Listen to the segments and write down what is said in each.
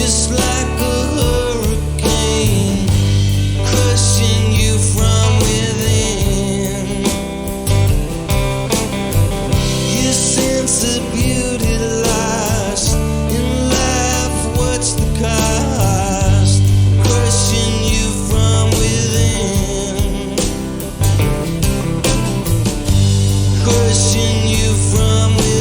just like a hurricane, crushing you from within. Your sense of beauty lost in life, what's the cost? Crushing you from within, crushing you from within.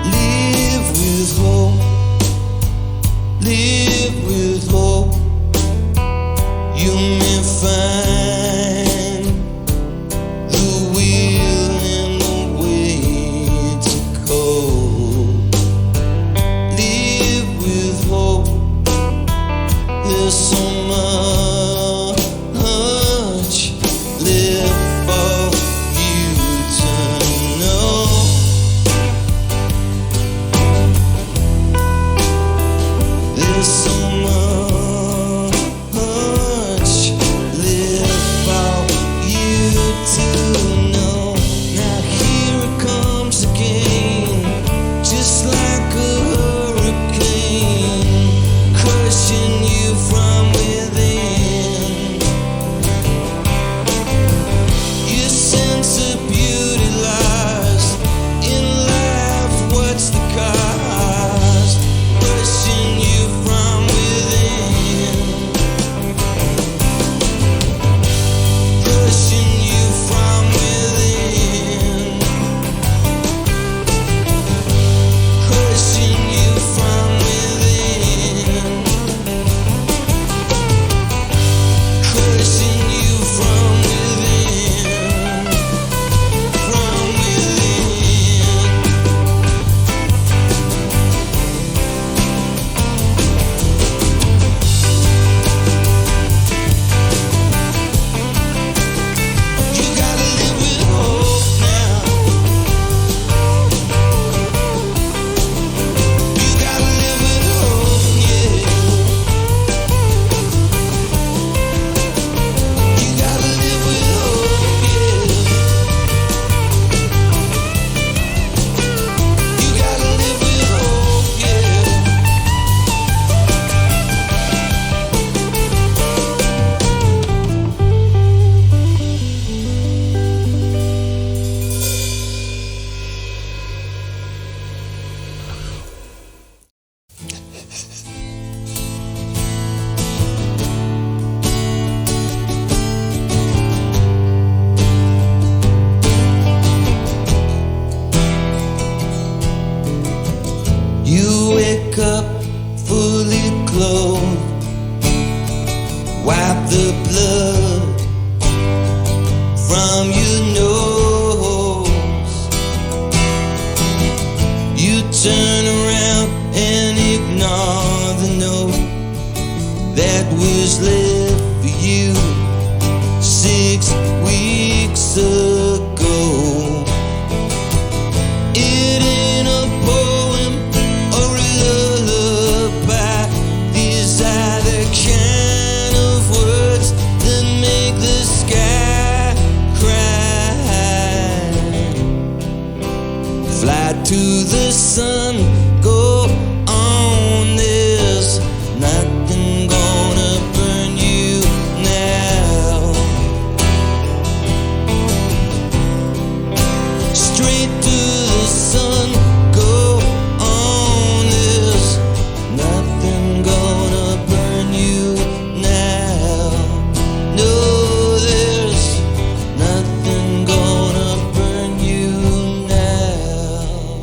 Live with hope, live with hope. You may find the will and the way to go. Live with hope. There's so much left for you to know. There's so much left for you to know. Now here it comes again, just like a hurricane, crushing you from within. Your sense of beauty lost in life, what's the cost? Crushing you from within, crushing you from within, crushing you from within, crushing you from within, from within. You gotta live with hope now. You gotta live with hope, yeah. You gotta live with hope, yeah. You gotta live with hope, yeah. You wake up fully clothed, wipe the blood from your nose. You turn around and ignore the note that was left for you 6 weeks ago. It ain't a poem or a lullaby. These are the kind of words that make the sky cry. Fly to the sun, go on. There's nothing gonna burn you now. Straight to the sun, go on. There's nothing gonna burn you now. No, there's nothing gonna burn you now.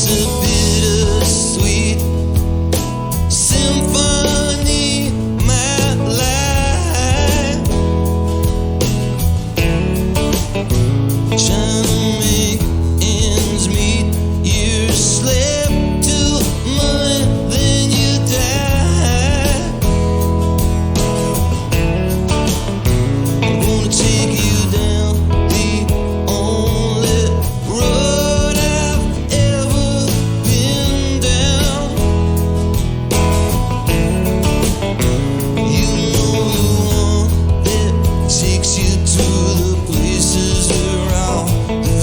It's a bittersweet symphony, my life. Trying to make ends meet. You slept too much, then you died. I'm gonna take you down the only road I've ever been down. You know the one that takes you to the places where all the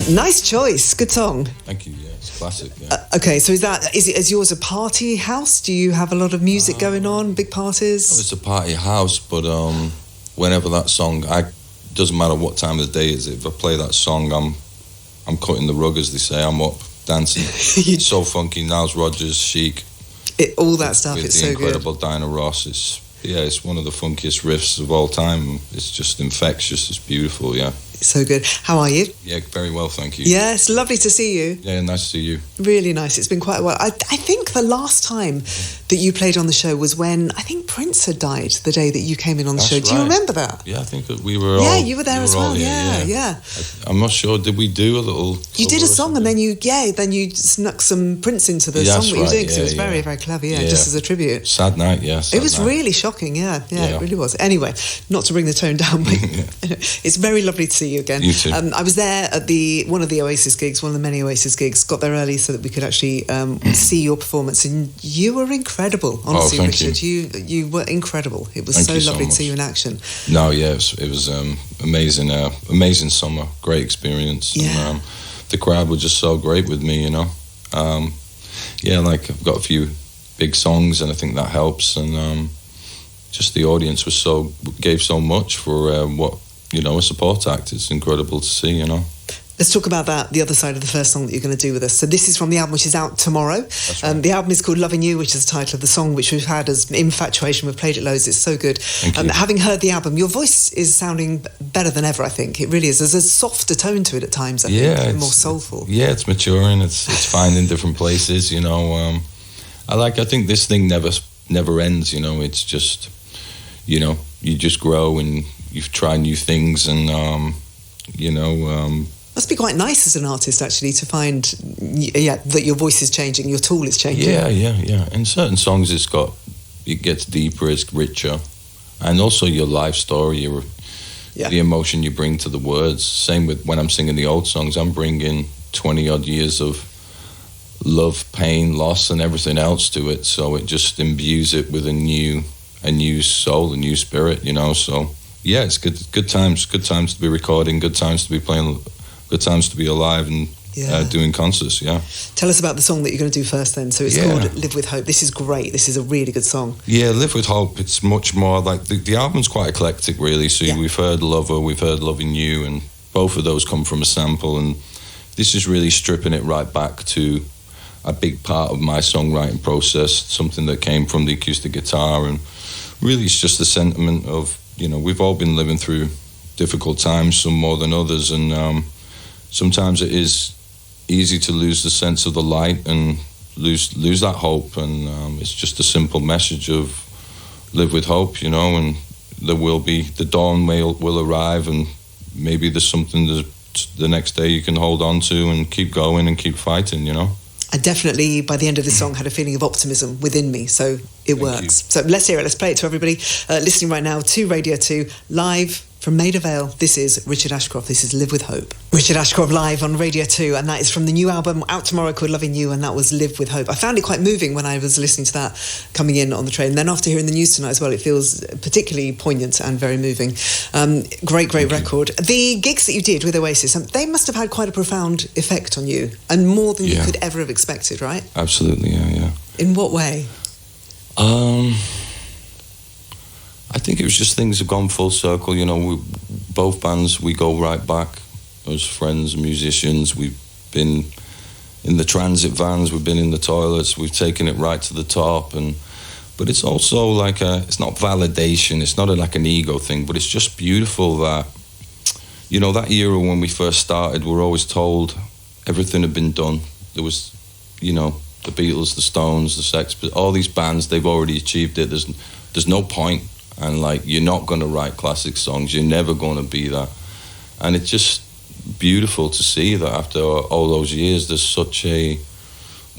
Nice choice. Good song. Thank you. Yeah, it's classic. Yeah. Okay, so is yours a party house? Do you have a lot of music going on? Big parties? It's a party house, but whenever that song, doesn't matter what time of the day it is. If I play that song, I'm cutting the rug, as they say. I'm up dancing. It's so funky. Niles Rodgers, Chic, all that stuff. With it's the so incredible good. Diana Ross. It's one of the funkiest riffs of all time. It's just infectious. It's beautiful. Yeah. So good. How are you? Yeah, very well, thank you. Yeah, it's lovely to see you. Yeah, nice to see you. Really nice. It's been quite a while. I think the last time that you played on the show was when I think Prince had died the day that you came in on the show. Right. Do you remember that? Yeah, I think that we were all... Yeah, you were there as well. Yeah. I'm not sure. Did we do a little... You did a song and then you snuck some Prince into the song that you were doing because it was very, very clever, just as a tribute. Sad night, yes. It was really shocking, yeah, it really was. Anyway, not to bring the tone down, but it's very lovely to see you again. You too. I was there at one of the Oasis gigs, one of the many Oasis gigs, got there early so that we could actually see your performance, and you were incredible, honestly, Richard. You were incredible. It was so lovely to see you in action. No, yeah, it was amazing, amazing summer, great experience. Yeah. And, the crowd were just so great with me, like I've got a few big songs, and I think that helps, and just the audience gave so much for what, a support act. It's incredible to see, Let's talk about that, the other side of the first song that you're going to do with us. So this is from the album, which is out tomorrow. That's right. The album is called Loving You, which is the title of the song, which we've had as Infatuation. We've played it loads. It's so good. Having heard the album, your voice is sounding better than ever, I think. It really is. There's a softer tone to it at times, I think, more soulful. Yeah, it's maturing. It's finding different places, I think this thing never ends, It's just, you just grow and you try new things, and, must be quite nice as an artist, actually, to find that your voice is changing, your tool is changing. Yeah. In certain songs, it gets deeper, it's richer, and also your life story, the emotion you bring to the words. Same with when I'm singing the old songs, I'm bringing 20 odd years of love, pain, loss, and everything else to it. So it just imbues it with a new soul, a new spirit. So yeah, it's good times to be recording, good times to be playing. Good times to be alive and doing concerts, Tell us about the song that you're going to do first then. So it's called Live With Hope. This is great. This is a really good song. Yeah, Live With Hope. It's much more like... The album's quite eclectic, really. So we've heard Lover, we've heard Loving You, and both of those come from a sample. And this is really stripping it right back to a big part of my songwriting process, something that came from the acoustic guitar. And really it's just the sentiment of, we've all been living through difficult times, some more than others, and... sometimes it is easy to lose the sense of the light and lose that hope, and it's just a simple message of live with hope, and the dawn will arrive, and maybe there's something the next day you can hold on to and keep going and keep fighting, I definitely, by the end of the song, had a feeling of optimism within me, so it works. So let's hear it, let's play it to everybody listening right now to Radio 2, live from Maida Vale. This is Richard Ashcroft. This is Live With Hope. Richard Ashcroft live on Radio 2, and that is from the new album out tomorrow called Loving You, and that was Live With Hope. I found it quite moving when I was listening to that coming in on the train. Then after hearing the news tonight as well, it feels particularly poignant and very moving. Great record. The gigs that you did with Oasis, they must have had quite a profound effect on you, and more than you could ever have expected, right? Absolutely, yeah. In what way? I think it was just things have gone full circle. Both bands, we go right back as friends, musicians. We've been in the transit vans, we've been in the toilets, we've taken it right to the top. But it's also like it's not validation, it's not like an ego thing, but it's just beautiful that, that era when we first started, we're always told everything had been done. There was, the Beatles, the Stones, the Sex, all these bands, they've already achieved it. There's no point. And you're not going to write classic songs. You're never going to be that. And it's just beautiful to see that after all those years, there's such a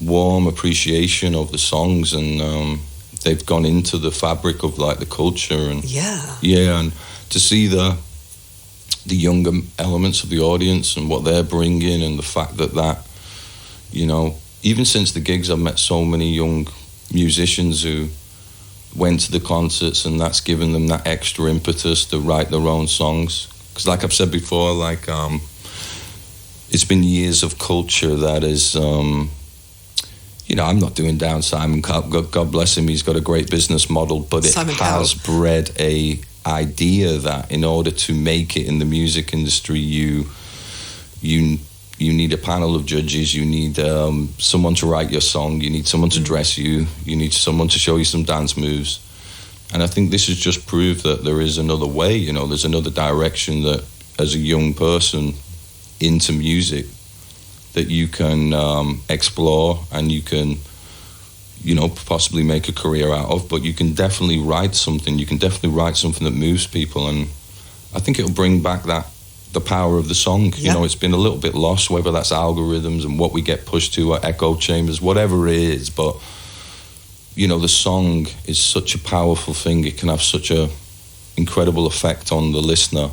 warm appreciation of the songs, and they've gone into the fabric of the culture. And and to see the younger elements of the audience and what they're bringing, and the fact that even since the gigs, I've met so many young musicians who went to the concerts, and that's given them that extra impetus to write their own songs. Because like I've said before, it's been years of culture that is, you know, I'm not doing down Simon Cowell. God bless him, he's got a great business model, but it Simon has Cowell. bred a idea that in order to make it in the music industry, you need a panel of judges, you need someone to write your song, you need someone to dress you, you need someone to show you some dance moves. And I think this has just proved that there is another way, you know, there's another direction that as a young person into music that you can explore and you can, you know, possibly make a career out of, but you can definitely write something that moves people. And I think it'll bring back the power of the song. You know, it's been a little bit lost, whether that's algorithms and what we get pushed to or echo chambers, whatever it is. But, you know, the song is such a powerful thing. It can have such a incredible effect on the listener.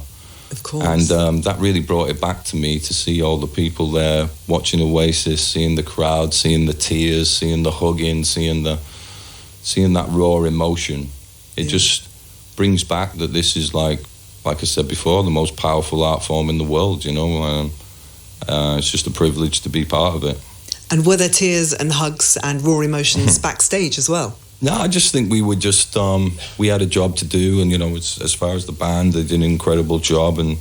Of course. And that really brought it back to me to see all the people there watching Oasis, seeing the crowd, seeing the tears, seeing the hugging, seeing that raw emotion. It just brings back that this is like I said before, the most powerful art form in the world, you know. It's just a privilege to be part of it. And were there tears and hugs and raw emotions backstage as well? No, I just think we were just, we had a job to do, and, you know, as far as the band, they did an incredible job. And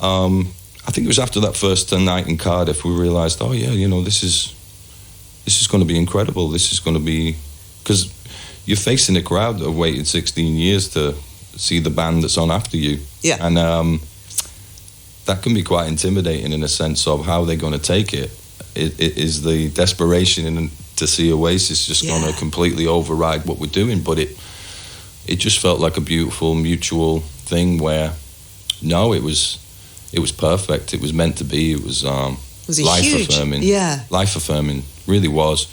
I think it was after that first night in Cardiff, we realised, oh, yeah, you know, this is going to be incredible. This is going to be, because you're facing a crowd that have waited 16 years to see the band that's on after you. Yeah. And that can be quite intimidating in a sense of how they're going to take it. It is the desperation to see Oasis just going to completely override what we're doing, but it just felt like a beautiful mutual thing where it was perfect. It was meant to be. It was life affirming. Yeah, life affirming, really was.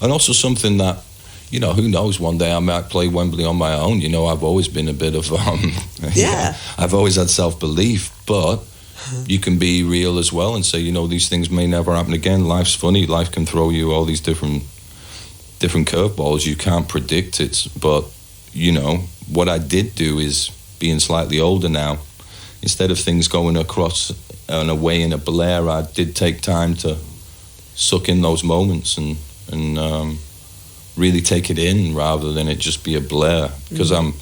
And also something that, you know, who knows, one day I might play Wembley on my own. You know, I've always been a bit of I've always had self-belief, but you can be real as well and say, you know, these things may never happen again. Life's funny. Life can throw you all these different curveballs. You can't predict it. But, you know, what I did do is, being slightly older now, instead of things going across and away in a blare, I did take time to suck in those moments and really take it in rather than it just be a blare. Because I'm,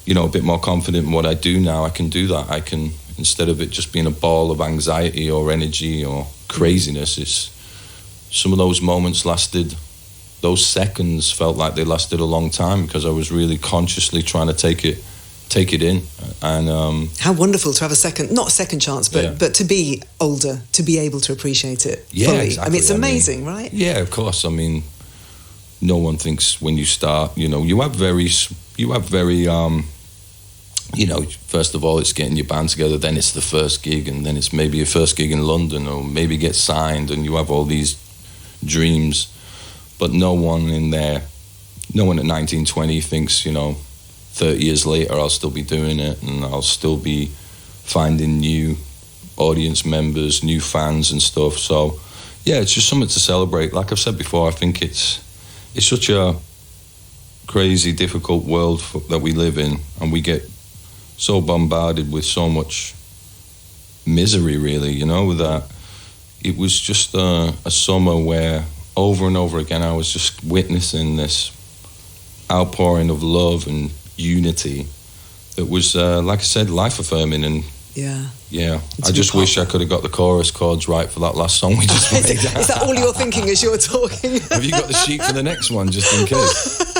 you know, a bit more confident in what I do now. I can do that. I can, instead of it just being a ball of anxiety or energy or craziness, it's some of those moments lasted, those seconds felt like they lasted a long time because I was really consciously trying to take it in. And how wonderful to have not a second chance, but to be older, to be able to appreciate it fully. Exactly. I mean, it's amazing, right? Yeah, of course. I mean, no one thinks when you start, you know, you have very you know, first of all, it's getting your band together, then it's the first gig, and then it's maybe your first gig in London, or maybe get signed, and you have all these dreams. But no one at 1920 thinks, you know, 30 years later, I'll still be doing it, and I'll still be finding new audience members, new fans and stuff. So, yeah, it's just something to celebrate. Like I've said before, I think it's such a crazy, difficult world that we live in, and we get so bombarded with so much misery, really, you know, that it was just a summer where over and over again I was just witnessing this outpouring of love and unity that was, like I said, life-affirming. And yeah, I just wish I could have got the chorus chords right for that last song we just played. Is that all you're thinking as you're talking? Have you got the sheet for the next one, just in case?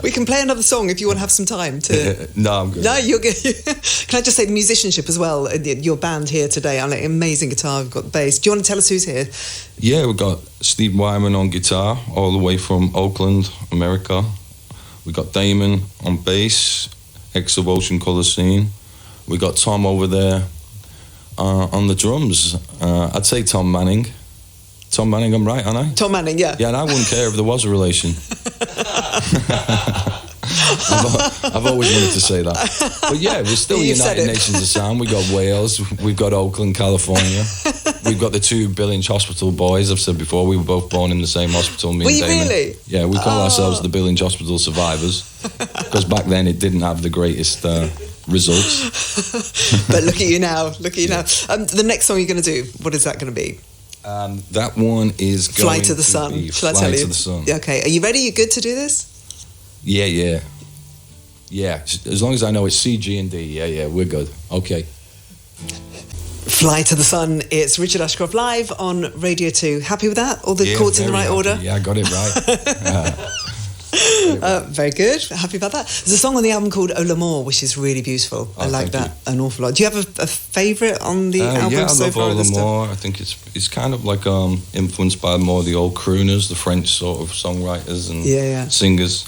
We can play another song if you want to have some time to... No, I'm good. No, you're good. Can I just say the musicianship as well, your band here today, on an amazing guitar, we've got the bass. Do you want to tell us who's here? Yeah, we've got Steve Wyman on guitar, all the way from Oakland, America. We've got Damon on bass, ex of Ocean Colour Scene. We got Tom over there on the drums. I'd say Tom Manning. Tom Manning, I'm right, aren't I? Tom Manning, yeah. Yeah, and I wouldn't care if there was a relation. I've always wanted to say that. But yeah, we're still United Nations of Sound. We've got Wales, we've got Oakland, California. We've got the two Billinge Hospital boys. I've said before, we were both born in the same hospital. Me and Damon. Really? Yeah, we call ourselves the Billinge Hospital Survivors. Because back then it didn't have the greatest results. But look at you now. Look at you now. The next song you're going to do, what is that going to be? That one is Fly going to the Sun. be Shall I Fly tell to you? the Sun. Okay. Are you ready? You good to do this? Yeah. As long as I know it's C, G, and D. Yeah, we're good. Okay. Fly to the Sun. It's Richard Ashcroft live on Radio 2. Happy with that? All the chords in the right order? Yeah, I got it right. Very good. Happy about that. There's a song on the album called Au L'Amour, which is really beautiful. I like that an awful lot. Do you have a favourite on the album yeah, so I love far? Au L'Amour. I think it's kind of like influenced by more the old crooners, the French sort of songwriters and singers.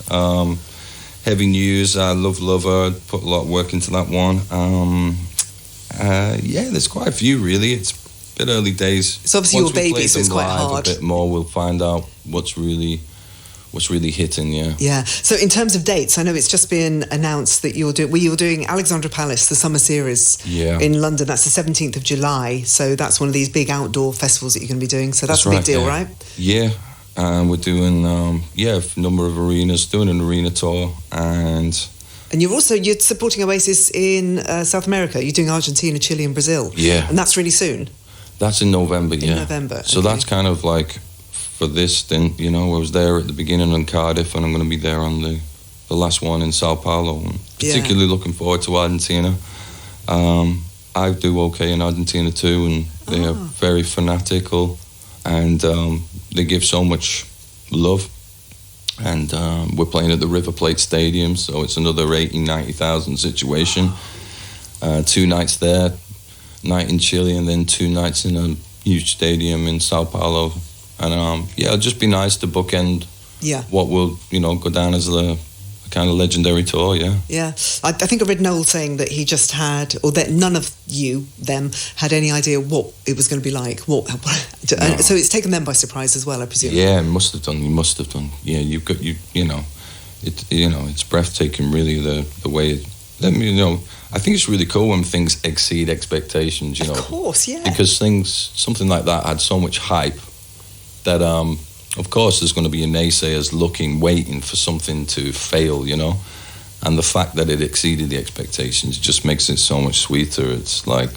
Heavy News, I love Lover. Put a lot of work into that one. There's quite a few really. It's a bit early days. It's obviously Once your we baby, play so it's them quite live hard. A bit more, we'll find out what's really hitting. Yeah. So in terms of dates, I know it's just been announced that you're doing Alexandra Palace, the summer series in London. That's the 17th of July. So that's one of these big outdoor festivals that you're going to be doing. So that's a big deal, right? Yeah. We're doing a number of arenas, doing an arena tour, and you're supporting Oasis in South America. You're doing Argentina, Chile, and Brazil. Yeah, and that's really soon. That's in November. In November. So that's kind of like for this stint. I was there at the beginning in Cardiff, and I'm going to be there on the last one in Sao Paulo. And particularly looking forward to Argentina. I do okay in Argentina too, and they are very fanatical. And they give so much love. And we're playing at the River Plate Stadium, so it's another 90,000 situation. 2 nights there, night in Chile, and then 2 nights in a huge stadium in Sao Paulo. And it'll just be nice to bookend what will, go down as a kind of legendary tour, Yeah. I think I read Noel saying that he just had, or that none of them had any idea what it was going to be like. So it's taken them by surprise as well, I presume. Yeah, it must have done. You must have done. Yeah, it's breathtaking, really, the way it. I think it's really cool when things exceed expectations. Of course, yeah. Because something like that had so much hype that of course there's going to be naysayers waiting for something to fail, and the fact that it exceeded the expectations just makes it so much sweeter. It's like,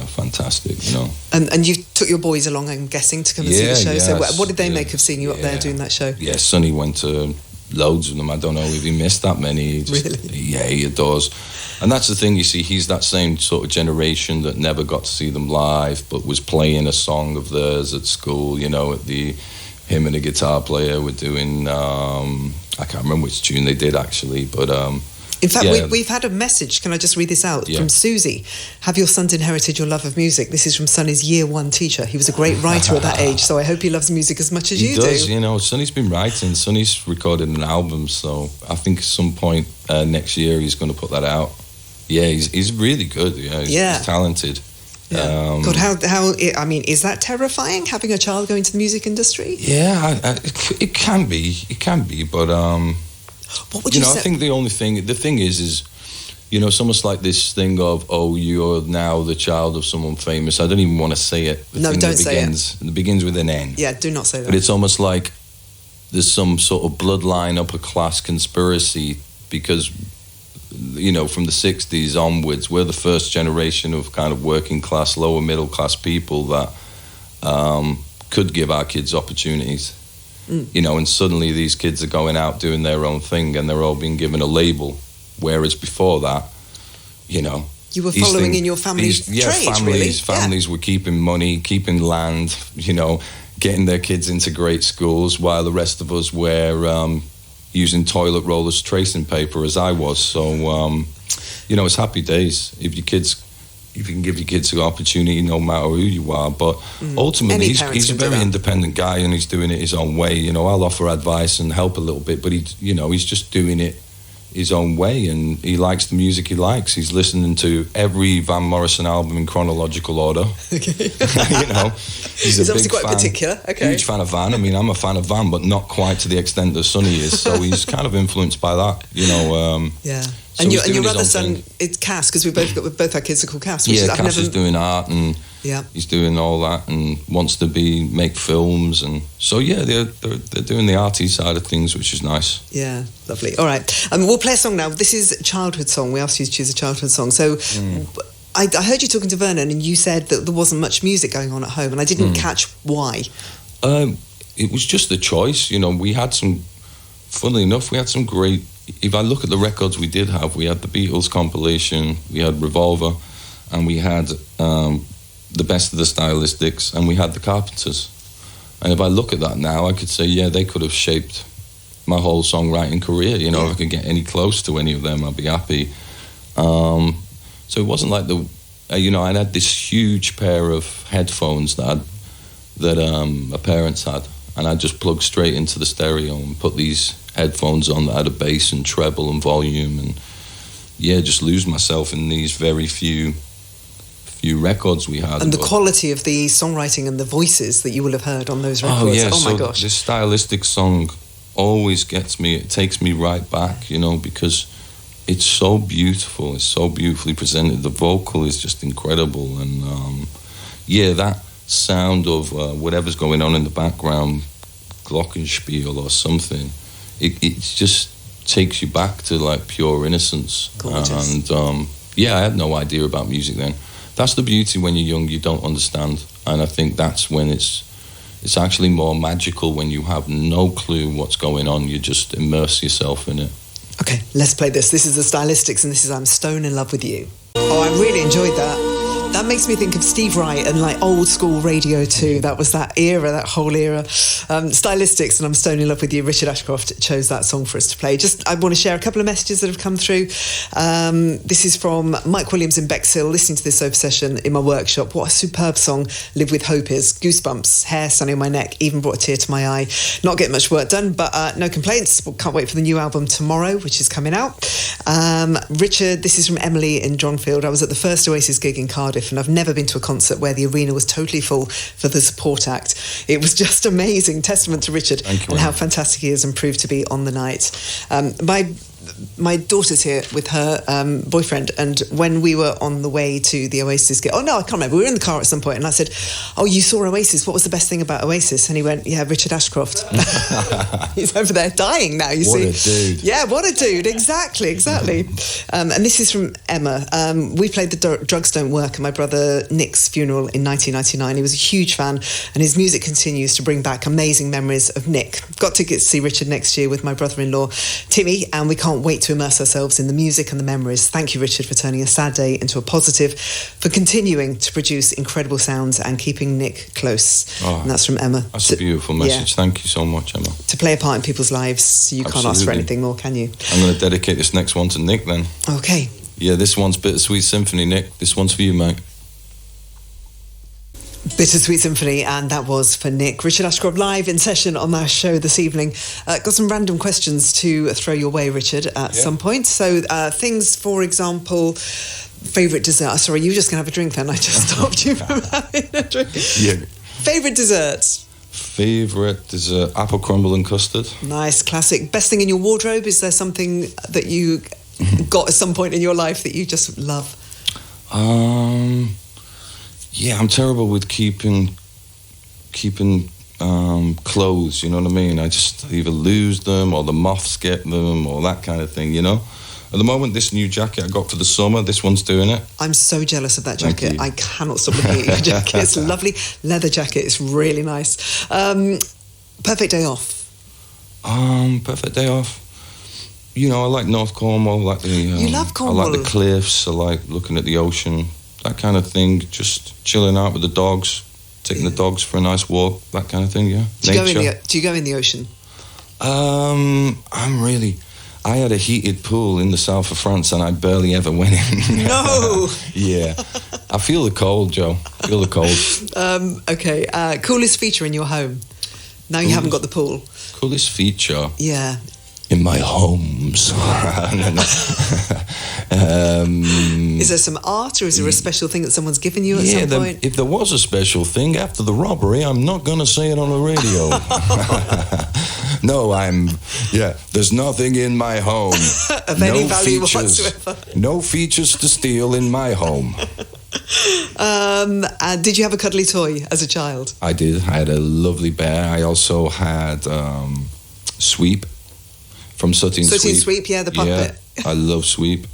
fantastic, And you took your boys along, I'm guessing, to come and see the show. Yes, So what did they make of seeing you up there doing that show? Yeah, Sonny went to loads of them. I don't know if he missed that many. Really? Yeah, he adores. And that's the thing, you see, he's that same sort of generation that never got to see them live, but was playing a song of theirs at school, him and a guitar player were doing, I can't remember which tune they did actually, but... In fact, we've had a message, can I just read this out, from Susie. Have your sons inherited your love of music? This is from Sonny's year 1 teacher. He was a great writer at that age, so I hope he loves music as much as you do. He does, Sonny's been writing. Sonny's recorded an album, so I think at some point next year he's going to put that out. Yeah, he's really good, he's talented. Yeah. God, is that terrifying, having a child go into the music industry? Yeah, it can be, but what would you say? I think the thing is it's almost like this thing of, you're now the child of someone famous. I don't even want to say it. Don't say it. It begins with an N. Yeah, do not say that. But it's almost like there's some sort of bloodline upper class conspiracy because from the 60s onwards, we're the first generation of kind of working class, lower middle class people that could give our kids opportunities. And suddenly these kids are going out doing their own thing and they're all being given a label. Whereas before that, you were following in your family's trade, families were keeping money, keeping land, getting their kids into great schools while the rest of us were using toilet roll as tracing paper, as I was. So, it's happy days if you can give your kids an opportunity, no matter who you are. But ultimately, he's a very independent guy, and he's doing it his own way. I'll offer advice and help a little bit, but he's just doing it his own way, and he likes the music he likes. He's listening to every Van Morrison album in chronological order. Okay. He's obviously quite particular. Okay. Huge fan of Van. I mean, I'm a fan of Van, but not quite to the extent that Sonny is. So he's kind of influenced by that. Yeah. So and your other son, it's Cass, because both our kids are called Cass. Cass is doing art, and Yeah. He's doing all that and wants to make films, and so they're doing the arty side of things, which is nice. Yeah, lovely. All right, we'll play a song now. This is a childhood song. We asked you to choose a childhood song. So I heard you talking to Vernon, and you said that there wasn't much music going on at home, and I didn't catch why. It was just a choice. We had some. Funnily enough, we had some great. If I look at the records we did have, we had the Beatles compilation, we had Revolver, and we had the best of the Stylistics, and we had the Carpenters. And if I look at that now, I could say, they could have shaped my whole songwriting career. If I could get any close to any of them, I'd be happy. So it wasn't like I had this huge pair of headphones that my parents had, and I just plugged straight into the stereo and put these headphones on that had a bass and treble and volume, and just lose myself in these very few records we had. And the quality of the songwriting and the voices that you will have heard on those records. My gosh. This Stylistic song always gets me, it takes me right back, because it's so beautiful, it's so beautifully presented. The vocal is just incredible, and that sound of whatever's going on in the background, glockenspiel or something, it just takes you back to like pure innocence. Gorgeous. And I had no idea about music then. That's the beauty when you're young, you don't understand, and I think that's when it's actually more magical, when you have no clue what's going on, you just immerse yourself in it. Okay, let's play this. This is the Stylistics, and this is I'm Stone in Love with You. Oh, I really enjoyed that. That makes me think of Steve Wright and like old school Radio 2. That was that era, that whole era. Stylistics and I'm Stone in Love with You. Richard Ashcroft chose that song for us to play. I want to share a couple of messages that have come through. This is from Mike Williams in Bexhill, listening to this sofa session in my workshop. What a superb song Live With Hope is. Goosebumps, hair sunny on my neck, even brought a tear to my eye. Not getting much work done, but no complaints. Can't wait for the new album tomorrow, which is coming out. Richard, this is from Emily in Johnfield. I was at the first Oasis gig in Cardiff, and I've never been to a concert where the arena was totally full for the support act. It was just amazing. Testament to Richard and how fantastic he is and proved to be on the night. My daughter's here with her boyfriend, and when we were on the way to the Oasis gig, I can't remember, we were in the car at some point, and I said, you saw Oasis, what was the best thing about Oasis? And he went, Richard Ashcroft. He's over there dying now, you see. What a dude. Yeah, what a dude, exactly. And this is from Emma. We played the Drugs Don't Work at my brother Nick's funeral in 1999. He was a huge fan, and his music continues to bring back amazing memories of Nick. Got tickets to see Richard next year with my brother-in-law Timmy, and we can't wait to immerse ourselves in the music and the memories. Thank you, Richard, for turning a sad day into a positive, for continuing to produce incredible sounds and keeping Nick close. And that's from Emma. That's a beautiful message. Yeah. Thank you so much, Emma. To play a part in people's lives, you can't ask for anything more, can you? I'm going to dedicate this next one to Nick then. Okay. Yeah, this one's Bittersweet Symphony, Nick. This one's for you, mate. Bittersweet Symphony, and that was for Nick. Richard Ashcroft live in session on our show this evening. Got some random questions to throw your way, Richard, at some point. So things, for example, favourite dessert. Sorry, you were just going to have a drink then. I just stopped you from having a drink. Yeah. Favourite dessert? Favourite dessert, apple crumble and custard. Nice, classic. Best thing in your wardrobe? Is there something that you got at some point in your life that you just love? Yeah, I'm terrible with keeping clothes, you know what I mean? I just either lose them or the moths get them or that kind of thing, you know? At the moment, this new jacket I got for the summer, this one's doing it. I'm so jealous of that jacket. I cannot stop looking at your jacket. It's a lovely leather jacket. It's really nice. Perfect day off? Perfect day off. You know, I like North Cornwall. I like the, you love Cornwall? I like the cliffs. I like looking at the ocean. That kind of thing, just chilling out with the dogs, taking the dogs for a nice walk, that kind of thing, yeah. Do you go in the ocean? I had a heated pool in the south of France and I barely ever went in. No! Yeah. I feel the cold, Joe. I feel the cold. Okay. Coolest feature in your home? Now you haven't got the pool. Coolest feature? Yeah. In my homes. Is there some art, or is there a special thing that someone's given you at some point? If there was a special thing after the robbery, I'm not going to say it on the radio. No, there's nothing in my home. Of any value whatsoever. No features to steal in my home. And did you have a cuddly toy as a child? I did. I had a lovely bear. I also had Sweep from Sooty and Sooty and Sweep. Sweep, yeah, the puppet. Yeah, I love Sweep.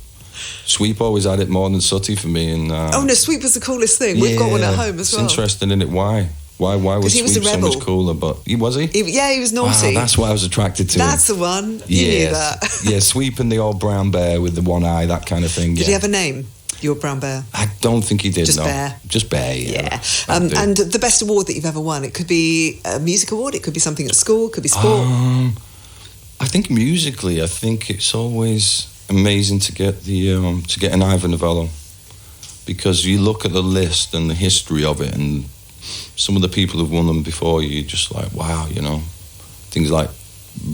Sweep always had it more than Sooty for me. And oh no, Sweep was the coolest thing. We've got one at home as well. It's interesting, isn't it? Why was he was Sweep a so rebel. much cooler? But he was he? Yeah, he was naughty. That's why I was attracted to That's him. the one. You knew that. Yeah, Sweep and the old brown bear with the one eye, that kind of thing. Did he have a name? Your brown bear? I don't think he did. Just no. Bear. Just Bear. Yeah. And the best award that you've ever won. It could be a music award. It could be something at school. It could be sport. I think musically, I think it's always amazing to get an Ivor Novello, because you look at the list and the history of it, and some of the people who've won them before you, you're just like, wow, things like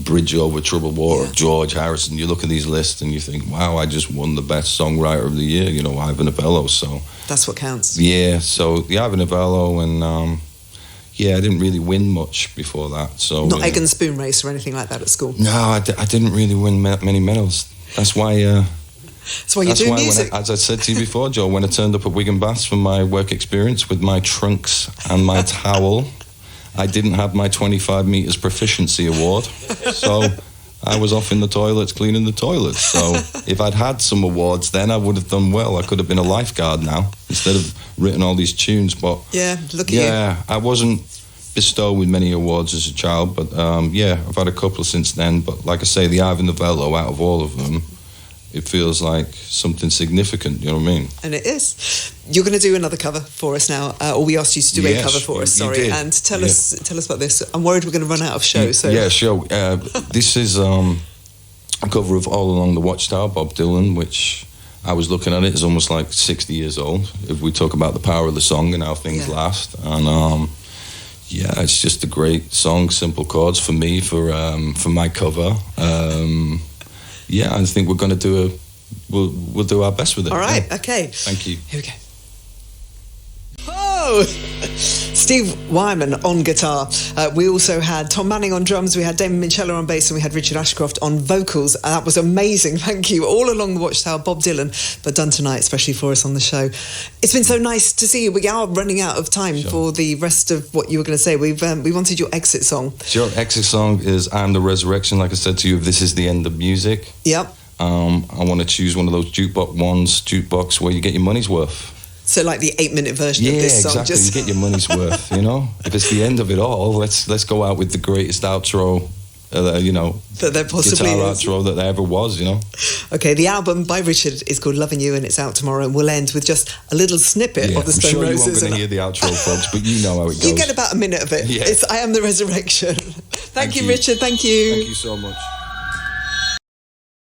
Bridge Over Troubled Water, George Harrison. You look at these lists and you think, wow, I just won the best songwriter of the year, Ivor Novello. So that's what counts. Yeah, so the Ivor Novello, and I didn't really win much before that. So not egg and spoon race or anything like that at school. No, I didn't really win many medals. That's why. That's why you're doing music. As I said to you before, Joe, when I turned up at Wigan Baths for my work experience with my trunks and my towel, I didn't have my 25 metres proficiency award. So I was off in the toilets cleaning the toilets. So if I'd had some awards then, I would have done well. I could have been a lifeguard now instead of written all these tunes. But look at you. Yeah, I wasn't bestowed with many awards as a child, but I've had a couple since then. But like I say, the Ivor Novello, out of all of them, it feels like something significant, you know what I mean? And it is. You're going to do another cover for us now, or we asked you to do a cover for us, sorry. Did. And tell us about this. I'm worried we're going to run out of shows. So. Yeah, sure. This is a cover of All Along the Watchtower, Bob Dylan, which I was looking at it, it's almost like 60 years old, if we talk about the power of the song and how things last. And it's just a great song, simple chords for me, for my cover. I think we're going to we'll do our best with it. All right, okay. Thank you. Here we go. Oh, Steve Wyman on guitar. We also had Tom Manning on drums. We had Damon Minchella on bass, and we had Richard Ashcroft on vocals. That was amazing. Thank you. All Along the Watchtower, Bob Dylan, but done tonight, especially for us on the show. It's been so nice to see you. We are running out of time for the rest of what you were going to say. We wanted your exit song. Your exit song is "I'm the Resurrection." Like I said to you, this is the end of music. Yep. I want to choose one of those jukebox where you get your money's worth. So like the 8-minute version of this song. Yeah, exactly. You get your money's worth, If it's the end of it all, let's go out with the greatest outro, that there possibly guitar is. outro that there ever was, Okay, the album by Richard is called Loving You, and it's out tomorrow, and we'll end with just a little snippet of the Stone I'm sure Roses. you won't going to hear the outro, folks, but you know how it goes. You get about a minute of it. Yeah. It's I Am the Resurrection. Thank you, Richard. Thank you. Thank you so much.